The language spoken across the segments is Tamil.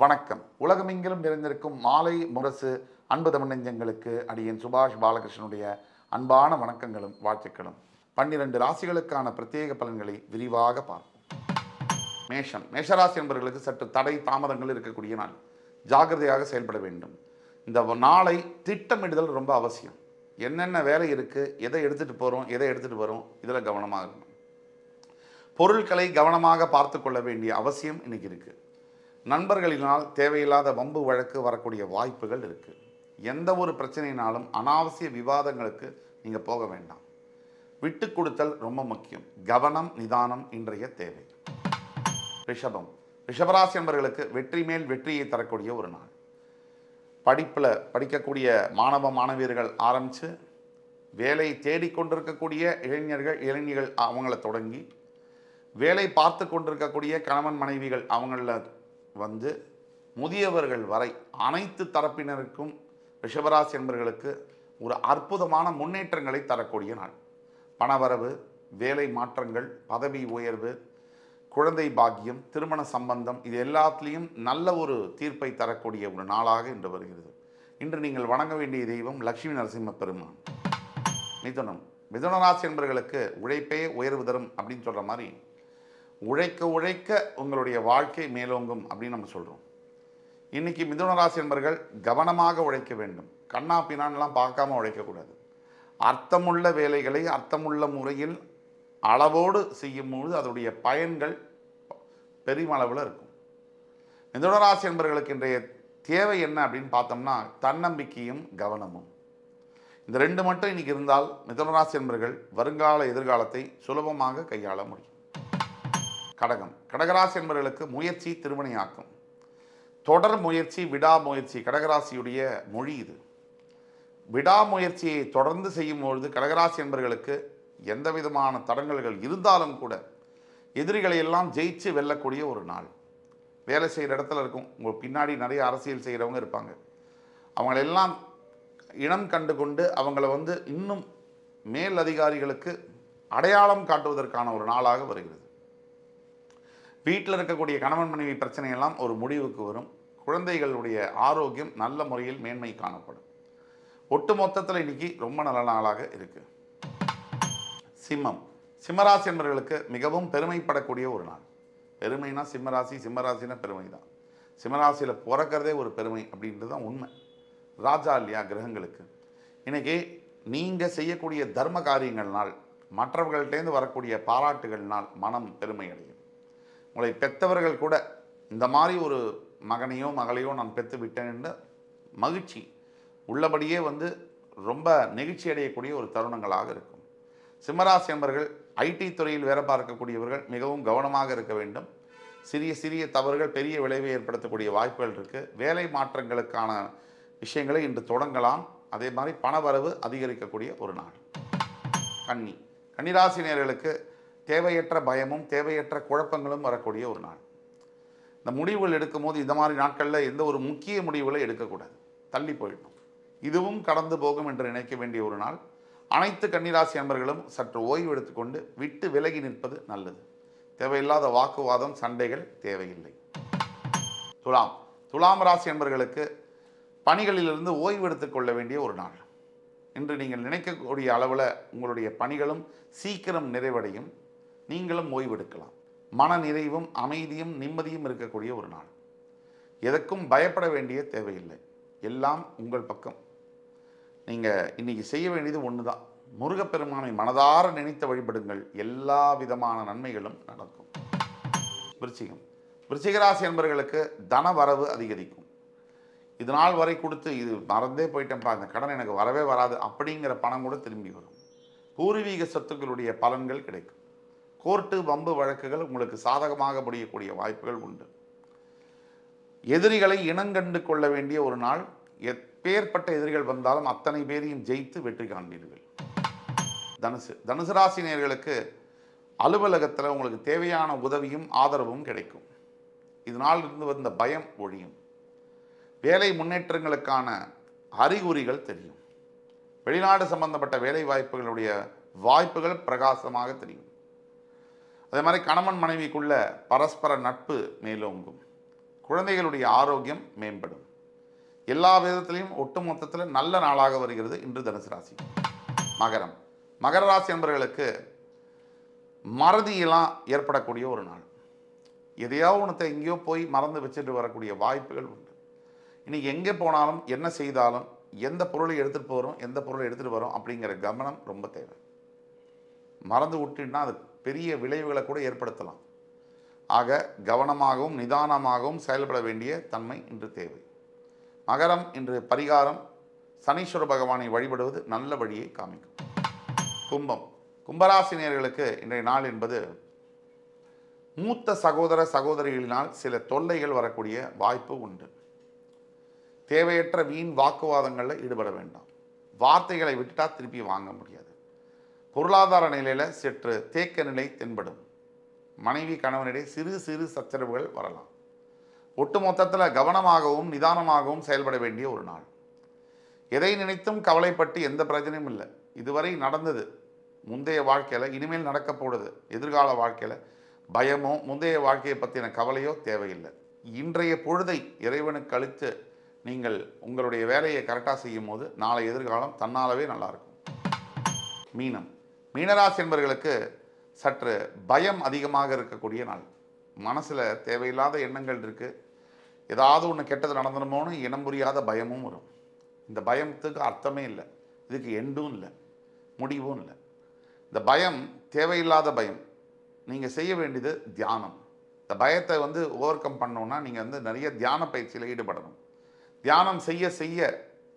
வணக்கம். உலகமெங்கிலும் நிறைந்திருக்கும் மாலை முரசு அன்பு தமிழ் நெஞ்சங்களுக்கு அடியேன் சுபாஷ் பாலகிருஷ்ணனுடைய அன்பான வணக்கங்களும் வாழ்த்துக்களும். 12 ராசிகளுக்கான பிரத்யேக பலன்களை விரிவாக பார்ப்போம். மேஷராசி என்பவர்களுக்கு சற்று தடை தாமதங்கள் இருக்கக்கூடிய நாள். ஜாக்கிரதையாக செயல்பட வேண்டும். இந்த நாளை திட்டமிடுதல் ரொம்ப அவசியம். என்னென்ன வேலை இருக்குது, எதை எடுத்துகிட்டு போகிறோம், எதை எடுத்துகிட்டு வரோம், இதில் கவனமாக இருக்கணும். பொருட்களை கவனமாக பார்த்து கொள்ள வேண்டிய அவசியம் இன்னைக்கு இருக்குது. நண்பர்களினால் தேவையில்லாத வம்பு வழக்கு வரக்கூடிய வாய்ப்புகள் இருக்குது. எந்த ஒரு பிரச்சனையினாலும் அனாவசிய விவாதங்களுக்கு நீங்கள் போக வேண்டாம். விட்டு கொடுத்தல் ரொம்ப முக்கியம். கவனம் நிதானம் இன்றைய தேவை. ரிஷபராசி என்பவர்களுக்கு வெற்றி மேல் வெற்றியை தரக்கூடிய ஒரு நாள். படிப்பில் படிக்கக்கூடிய மாணவ மாணவியர்கள் ஆரம்பித்து வேலை தேடிக்கொண்டிருக்கக்கூடிய இளைஞர்கள் அவங்கள தொடங்கி வேலை பார்த்து கொண்டிருக்கக்கூடிய கணவன் மனைவிகள் அவங்கள வந்து முதியவர்கள் வரை அனைத்து தரப்பினருக்கும் ரிஷபராசி என்பவர்களுக்கு ஒரு அற்புதமான முன்னேற்றங்களை தரக்கூடிய நாள். பணவரவு, வேலை மாற்றங்கள், பதவி உயர்வு, குழந்தை பாக்கியம், திருமண சம்பந்தம், இது எல்லாத்துலேயும் நல்ல ஒரு தீர்ப்பை தரக்கூடிய ஒரு நாளாக இன்று வருகிறது. இன்று நீங்கள் வணங்க வேண்டிய தெய்வம் லட்சுமி நரசிம்ம பெருமான். மிதுன ராசி என்பவர்களுக்கு உழைப்பே உயர்வு தரும் அப்படின்னு சொல்கிற மாதிரி உழைக்க உழைக்க உங்களுடைய வாழ்க்கை மேலோங்கும் அப்படின்னு நம்ம சொல்கிறோம். இன்றைக்கி மிதுன ராசி என்பவர்கள் கவனமாக உழைக்க வேண்டும். கண்ணா பின்னான்லாம் பார்க்காம உழைக்கக்கூடாது. அர்த்தமுள்ள வேலைகளை அர்த்தமுள்ள முறையில் அளவோடு செய்யும்போது அதோடைய பயன்கள் பெருமளவில் இருக்கும். மிதுன ராசி என்பவர்களுக்கு இன்றைய தேவை என்ன அப்படின்னு பார்த்தோம்னா தன்னம்பிக்கையும் கவனமும். இந்த ரெண்டு மட்டும் இன்றைக்கி இருந்தால் மிதுன ராசி என்பவர்கள் வருங்கால எதிர்காலத்தை சுலபமாக கையாள முடியும். கடகராசி என்பவர்களுக்கு முயற்சி திருமணியாக்கும். தொடர் முயற்சி, விடாமுயற்சி கடகராசியுடைய மொழி இது. விடாமுயற்சியை தொடர்ந்து செய்யும் பொழுது கடகராசி என்பவர்களுக்கு எந்த விதமான தடங்கல்கள் இருந்தாலும் கூட எதிரிகளை எல்லாம் ஜெயிச்சு வெல்லக்கூடிய ஒரு நாள். வேலை செய்கிற இடத்துல இருக்கும். உங்கள் பின்னாடி நிறைய அரசியல் செய்கிறவங்க இருப்பாங்க. அவங்களெல்லாம் இனம் கண்டு கொண்டு அவங்கள இன்னும் மேல் அதிகாரிகளுக்கு அடையாளம் காட்டுவதற்கான ஒரு நாளாக வருகிறது. வீட்டில் இருக்கக்கூடிய கணவன் மனைவி பிரச்சனையெல்லாம் ஒரு முடிவுக்கு வரும். குழந்தைகளுடைய ஆரோக்கியம் நல்ல முறையில் மேன்மை காணப்படும். ஒட்டு மொத்தத்தில் இன்னைக்கு ரொம்ப நல்ல நாளாக இருக்கு. சிம்மராசி என்பவர்களுக்கு மிகவும் பெருமைப்படக்கூடிய ஒரு நாள். பெருமைனா சிம்மராசினா பெருமை தான். சிம்மராசியில் பிறக்கிறதே ஒரு பெருமை அப்படின்றது தான் உண்மை. ராஜா இல்லையா கிரகங்களுக்கு. இன்னைக்கு நீங்கள் செய்யக்கூடிய தர்ம காரியங்கள்னால் மற்றவர்கள்டேருந்து வரக்கூடிய பாராட்டுகள்னால் மனம் பெருமை அடையும். உங்களை பெற்றவர்கள் கூட இந்த மாதிரி ஒரு மகனையோ மகளையோ நான் பெற்று விட்டேன் என்ற மகிழ்ச்சி உள்ளபடியே ரொம்ப நெகிழ்ச்சி அடையக்கூடிய ஒரு தருணங்களாக இருக்கும். சிம்மராசி என்பவர்கள் ஐடி துறையில் வேலை பார்க்கக்கூடியவர்கள் மிகவும் கவனமாக இருக்க வேண்டும். சிறிய சிறிய தவறுகள் பெரிய விளைவை ஏற்படுத்தக்கூடிய வாய்ப்புகள் இருக்குது. வேலை மாற்றங்களுக்கான விஷயங்களை இன்று தொடங்கலாம். அதே மாதிரி பணவரவு அதிகரிக்கக்கூடிய ஒரு நாள். கன்னிராசினியர்களுக்கு தேவையற்ற பயமும் தேவையற்ற குழப்பங்களும் வரக்கூடிய ஒரு நாள். இந்த முடிவுகள் எடுக்கும்போது இந்த மாதிரி நாட்களில் எந்த ஒரு முக்கிய முடிவுகளை எடுக்கக்கூடாது. தள்ளி போயிடணும். இதுவும் கடந்து போகும் என்று நினைக்க வேண்டிய ஒரு நாள். அனைத்து கன்னிராசி அன்பர்களும் சற்று ஓய்வு எடுத்துக்கொண்டு விட்டு விலகி நிற்பது நல்லது. தேவையில்லாத வாக்குவாதம் சண்டைகள் தேவையில்லை. துலாம் ராசி அன்பர்களுக்கு பணிகளிலிருந்து ஓய்வு எடுத்துக்கொள்ள வேண்டிய ஒரு நாள். இன்று நீங்கள் நினைக்கக்கூடிய அளவில் உங்களுடைய பணிகளும் சீக்கிரம் நிறைவடையும். நீங்களும் ஓய்வெடுக்கலாம். மன நிறைவும் அமைதியும் நிம்மதியும் இருக்கக்கூடிய ஒரு நாள். எதற்கும் பயப்பட வேண்டிய தேவையில்லை. எல்லாம் உங்கள் பக்கம். நீங்கள் இன்னைக்கு செய்ய வேண்டியது ஒன்று தான். முருகப்பெருமானை மனதார நினைத்து வழிபடுங்கள். எல்லா விதமான நன்மைகளும் நடக்கும். விருச்சிகராசி என்பவர்களுக்கு தன வரவு அதிகரிக்கும். இது நாள் வரை கொடுத்து இது மறந்தே போயிட்டேன்ப்பா, இந்த கடன் எனக்கு வரவே வராது அப்படிங்கிற பணம் கூட திரும்பி வரும். பூர்வீக சொத்துக்களுடைய பலன்கள் கிடைக்கும். கோர்ட்டு வம்பு வழக்குகள் உங்களுக்கு சாதகமாக முடியக்கூடிய வாய்ப்புகள் உண்டு. எதிரிகளை இனங்கண்டு கொள்ள வேண்டிய ஒரு நாள். எப்பேற்பட்ட எதிரிகள் வந்தாலும் அத்தனை பேரையும் ஜெயித்து வெற்றி காண்பீர்கள். தனுசு ராசினியர்களுக்கு அலுவலகத்தில் உங்களுக்கு தேவையான உதவியும் ஆதரவும் கிடைக்கும். இதனால் இருந்து வந்த பயம் ஒழியும். வேலை முன்னேற்றங்களுக்கான அறிகுறிகள் தெரியும். வெளிநாடு சம்பந்தப்பட்ட வேலை வாய்ப்புகளுடைய வாய்ப்புகள் பிரகாசமாக தெரியும். அதே மாதிரி கணவன் மனைவிக்குள்ள பரஸ்பர நட்பு மேலோங்கும். குழந்தைகளுடைய ஆரோக்கியம் மேம்படும். எல்லா விதத்திலையும் ஒட்டுமொத்தத்தில் நல்ல நாளாக வருகிறது இன்று தனுசு ராசி. மகரம். மகர ராசி என்பவர்களுக்கு மறதியெல்லாம் ஏற்படக்கூடிய ஒரு நாள். எதையாவது ஒன்றத்தை எங்கேயோ போய் மறந்து வச்சுட்டு வரக்கூடிய வாய்ப்புகள் உண்டு. இன்றைக்கி எங்கே போனாலும் என்ன செய்தாலும் எந்த பொருளை எடுத்துகிட்டு போகிறோம் எந்த பொருளை எடுத்துகிட்டு வரோம் அப்படிங்கிற கவனம் ரொம்ப தேவை. மறந்து விட்டுன்னா அது பெரிய விளைவுகளை கூட ஏற்படுத்தலாம். ஆக கவனமாகவும் நிதானமாகவும் செயல்பட வேண்டிய தன்மை இன்று தேவை. மகரம் இன்று பரிகாரம் சனீஸ்வர பகவானை வழிபடுவது நல்ல வழியை காமிக்கும். கும்பம். கும்பராசினியர்களுக்கு இன்றைய நாள் என்பது மூத்த சகோதர சகோதரிகளினால் சில தொல்லைகள் வரக்கூடிய வாய்ப்பு உண்டு. தேவையற்ற வீண் வாக்குவாதங்களில் ஈடுபட வேண்டாம். வார்த்தைகளை விட்டுட்டா திருப்பி வாங்க முடியாது. பொருளாதார நிலையில் சற்று தேக்க நிலை தென்படும். மனைவி கணவனிடையே சிறு சிறு சச்சரவுகள் வரலாம். ஒட்டுமொத்தத்தில் கவனமாகவும் நிதானமாகவும் செயல்பட வேண்டிய ஒரு நாள். எதை நினைத்தும் கவலைப்பட்டு எந்த பிரச்சனையும் இல்லை. இதுவரை நடந்தது முந்தைய வாழ்க்கையில், இனிமேல் நடக்க போடுது எதிர்கால வாழ்க்கையில் பயமோ முந்தைய வாழ்க்கையை பற்றின கவலையோ தேவையில்லை. இன்றைய பொழுதை இறைவனுக்கு அளித்து நீங்கள் உங்களுடைய வேலையை கரெக்டாக செய்யும் போது நாளை எதிர்காலம் தன்னாலவே நல்லாயிருக்கும். மீனம். மீனராசி என்பவர்களுக்கு சற்று பயம் அதிகமாக இருக்கக்கூடிய நாள். மனசில் தேவையில்லாத எண்ணங்கள் இருக்குது. ஏதாவது ஒன்று கெட்டது நடந்துடுமோன்னு இனம் புரியாத பயமும் வரும். இந்த பயத்துக்கு அர்த்தமே இல்லை, இதுக்கு எண்டும் இல்லை, முடிவும் இல்லை. இந்த பயம் தேவையில்லாத பயம். நீங்கள் செய்ய வேண்டியது தியானம். இந்த பயத்தை ஓவர் கம் பண்ணோன்னா நீங்கள் நிறைய தியான பயிற்சியில் ஈடுபடணும். தியானம் செய்ய செய்ய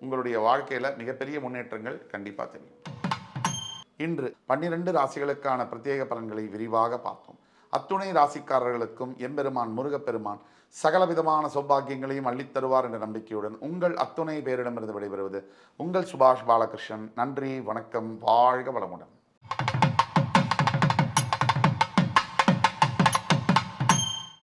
உங்களுடைய வாழ்க்கையில் மிகப்பெரிய முன்னேற்றங்கள் கண்டிப்பாக தெரியும். இன்று 12 ராசிகளுக்கான பிரத்யேக பலன்களை விரிவாக பார்த்தோம். அத்துணை ராசிக்காரர்களுக்கும் எம்பெருமான் முருகப்பெருமான் சகலவிதமான சௌபாகியங்களையும் அள்ளித்தருவார் என்ற நம்பிக்கையுடன் உங்கள் அத்துணை பேரிடமிருந்து விடைபெறுவது உங்கள் சுபாஷ் பாலகிருஷ்ணன். நன்றி, வணக்கம், வாழ்க வளமுடன்.